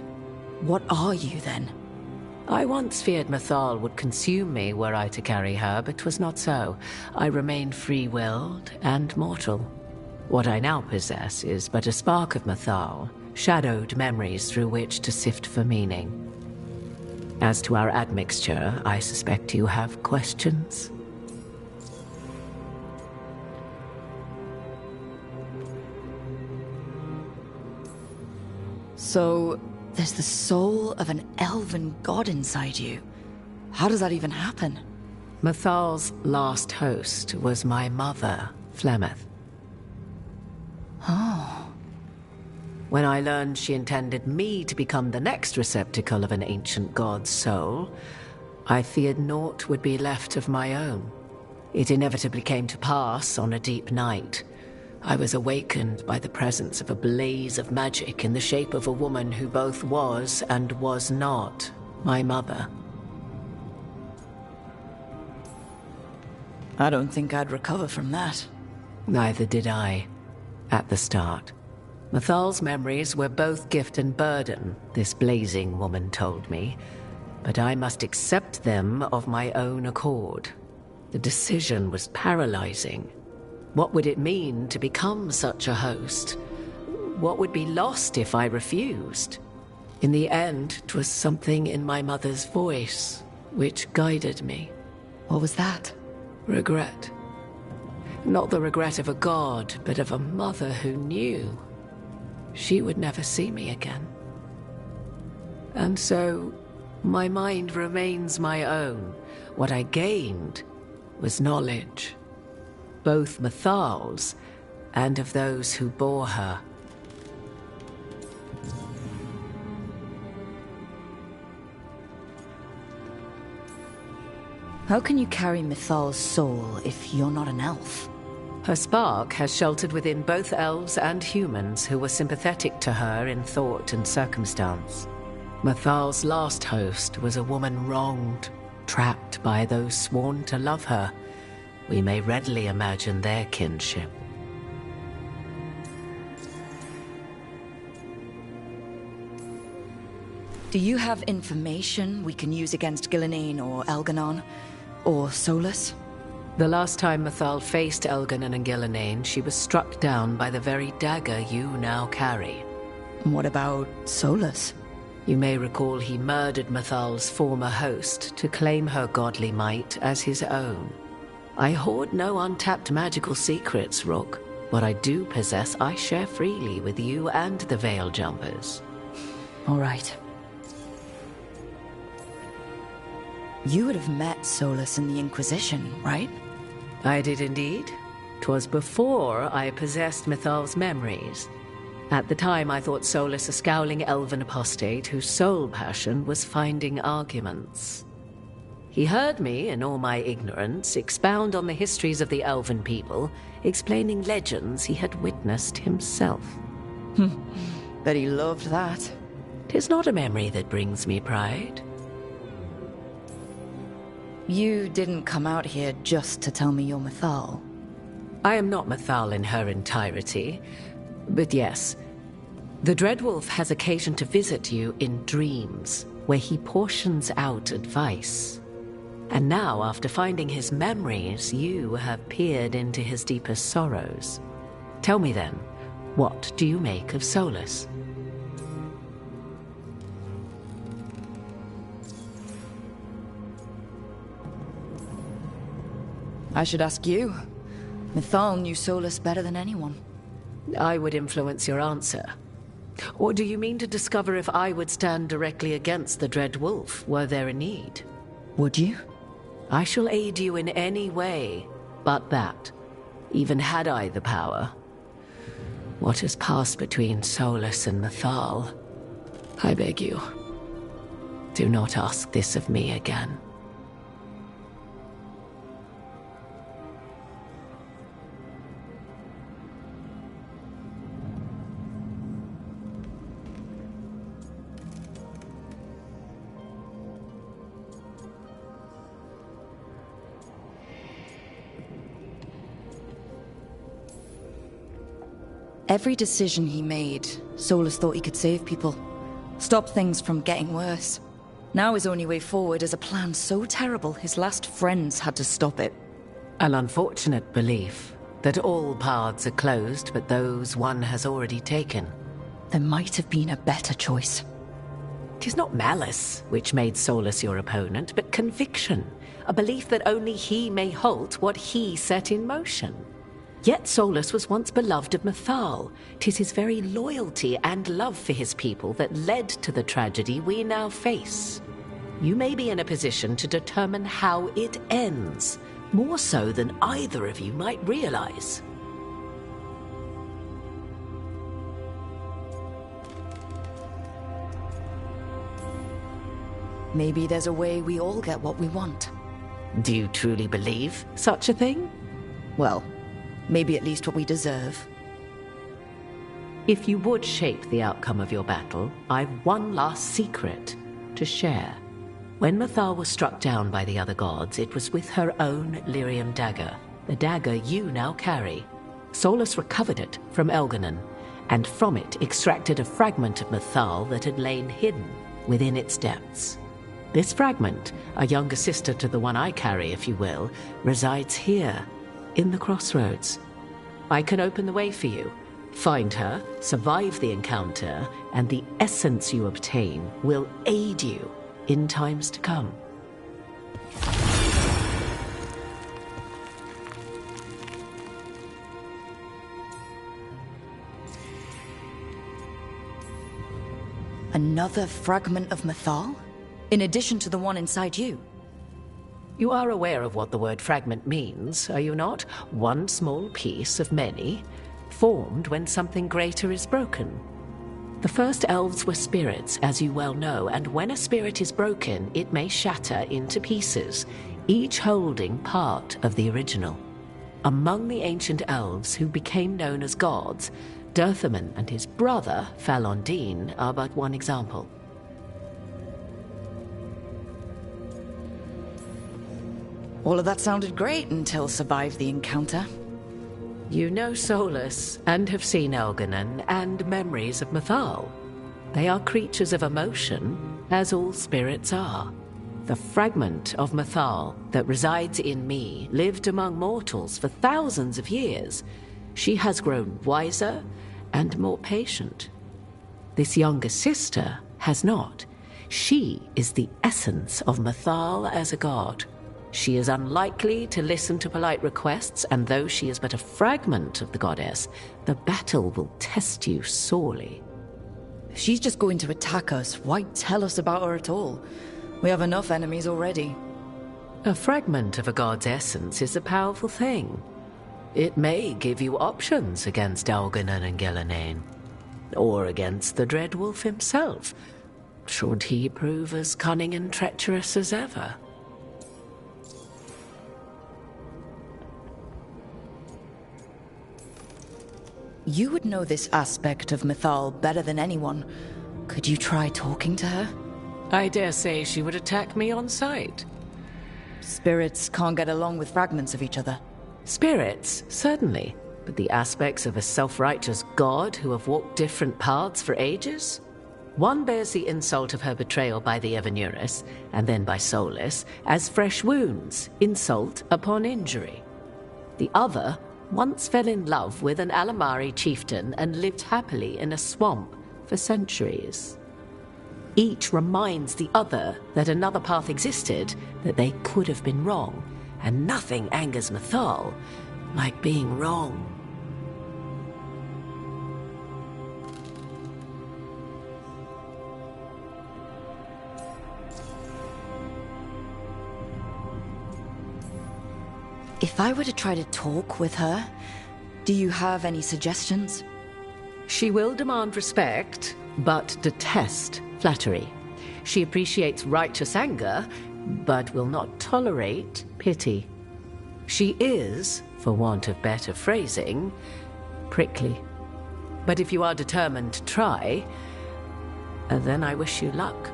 What are you, then? I once feared Mythal would consume me were I to carry her, but 'twas not so. I remain free-willed and mortal. What I now possess is but a spark of Mythal, shadowed memories through which to sift for meaning. As to our admixture, I suspect you have questions. So, there's the soul of an elven god inside you. How does that even happen? Mythal's last host was my mother, Flemeth. Oh. When I learned she intended me to become the next receptacle of an ancient god's soul, I feared naught would be left of my own. It inevitably came to pass on a deep night. I was awakened by the presence of a blaze of magic in the shape of a woman who both was and was not my mother. I don't think I'd recover from that. Neither did I, at the start. Mathal's memories were both gift and burden, this blazing woman told me, but I must accept them of my own accord. The decision was paralyzing. What would it mean to become such a host? What would be lost if I refused? In the end, 'twas something in my mother's voice which guided me. What was that? Regret. Not the regret of a god, but of a mother who knew she would never see me again. And so, my mind remains my own. What I gained was knowledge, both Mathal's and of those who bore her. How can you carry Mathal's soul if you're not an elf? Her spark has sheltered within both elves and humans who were sympathetic to her in thought and circumstance. Mathal's last host was a woman wronged, trapped by those sworn to love her. We may readily imagine their kinship. Do you have information we can use against Gillenane or Elganon? Or Solus? The last time Mathal faced Elganon and Gillenane, she was struck down by the very dagger you now carry. What about Solus? You may recall he murdered Mathal's former host to claim her godly might as his own. I hoard no untapped magical secrets, Rook. What I do possess, I share freely with you and the Veil Jumpers. All right. You would have met Solus in the Inquisition, right? I did indeed. 'Twas before I possessed Mathal's memories. At the time, I thought Solus a scowling elven apostate whose sole passion was finding arguments. He heard me, in all my ignorance, expound on the histories of the elven people, explaining legends he had witnessed himself. Bet he loved that. 'Tis not a memory that brings me pride. You didn't come out here just to tell me you're Mathal. I am not Mathal in her entirety, but yes. The Dreadwolf has occasion to visit you in dreams, where he portions out advice. And now, after finding his memories, you have peered into his deepest sorrows. Tell me then, what do you make of Solus? I should ask you. Mathal knew Solus better than anyone. I would influence your answer. Or do you mean to discover if I would stand directly against the Dread Wolf, were there a need? Would you? I shall aid you in any way but that, even had I the power. What has passed between Solus and Mathal? I beg you, do not ask this of me again. Every decision he made, Solus thought he could save people. Stop things from getting worse. Now his only way forward is a plan so terrible his last friends had to stop it. An unfortunate belief that all paths are closed but those one has already taken. There might have been a better choice. 'Tis not malice which made Solus your opponent, but conviction. A belief that only he may halt what he set in motion. Yet Solus was once beloved of Mathal. 'Tis his very loyalty and love for his people that led to the tragedy we now face. You may be in a position to determine how it ends, more so than either of you might realize. Maybe there's a way we all get what we want. Do you truly believe such a thing? Well, maybe at least what we deserve. If you would shape the outcome of your battle, I've one last secret to share. When Mathal was struck down by the other gods, it was with her own lyrium dagger, the dagger you now carry. Solus recovered it from Elganon, and from it extracted a fragment of Mathal that had lain hidden within its depths. This fragment, a younger sister to the one I carry, if you will, resides here, in the crossroads. I can open the way for you. Find her, survive the encounter, and the essence you obtain will aid you in times to come. Another fragment of Mathal? In addition to the one inside you? You are aware of what the word fragment means, are you not? One small piece of many, formed when something greater is broken. The first elves were spirits, as you well know, and when a spirit is broken, it may shatter into pieces, each holding part of the original. Among the ancient elves who became known as gods, Dirthaman and his brother, Falondine, are but one example. All of that sounded great until survived the encounter. You know Solus, and have seen Elganon, and memories of Mathal. They are creatures of emotion, as all spirits are. The fragment of Mathal that resides in me lived among mortals for thousands of years. She has grown wiser and more patient. This younger sister has not. She is the essence of Mathal as a god. She is unlikely to listen to polite requests, and though she is but a fragment of the goddess, the battle will test you sorely. If she's just going to attack us, why tell us about her at all? We have enough enemies already. A fragment of a god's essence is a powerful thing. It may give you options against Elganon and Ghilanane, or against the Dread Wolf himself, should he prove as cunning and treacherous as ever. You would know this aspect of Mathal better than anyone. Could you try talking to her? I dare say she would attack me on sight. Spirits can't get along with fragments of each other. Spirits, certainly. But the aspects of a self-righteous god who have walked different paths for ages? One bears the insult of her betrayal by the Evanuris, and then by Solus, as fresh wounds, insult upon injury. The other once fell in love with an Alamari chieftain and lived happily in a swamp for centuries. Each reminds the other that another path existed, that they could have been wrong, and nothing angers Mathal like being wrong. If I were to try to talk with her, do you have any suggestions? She will demand respect, but detest flattery. She appreciates righteous anger, but will not tolerate pity. She is, for want of better phrasing, prickly. But if you are determined to try, then I wish you luck.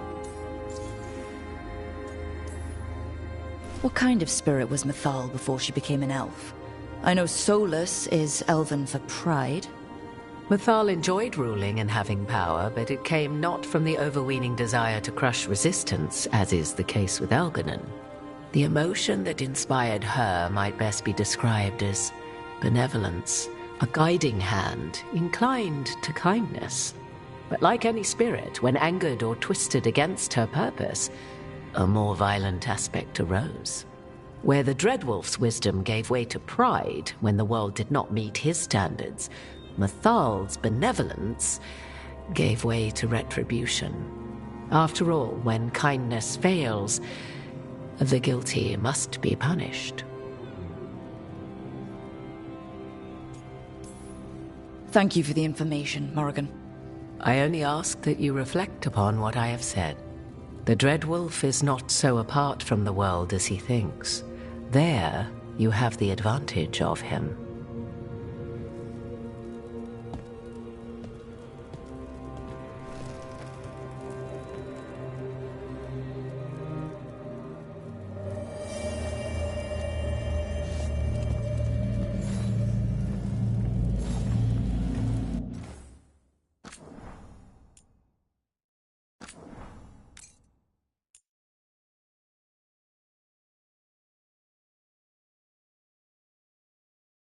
What kind of spirit was Mathal before she became an elf? I know Solus is elven for pride. Mathal enjoyed ruling and having power, but it came not from the overweening desire to crush resistance, as is the case with Elganon. The emotion that inspired her might best be described as benevolence, a guiding hand, inclined to kindness. But like any spirit, when angered or twisted against her purpose, a more violent aspect arose. Where the Dreadwolf's wisdom gave way to pride when the world did not meet his standards, Mathal's benevolence gave way to retribution. After all, when kindness fails, the guilty must be punished. Thank you for the information, Morrigan. I only ask that you reflect upon what I have said. The Dreadwolf is not so apart from the world as he thinks. There, you have the advantage of him.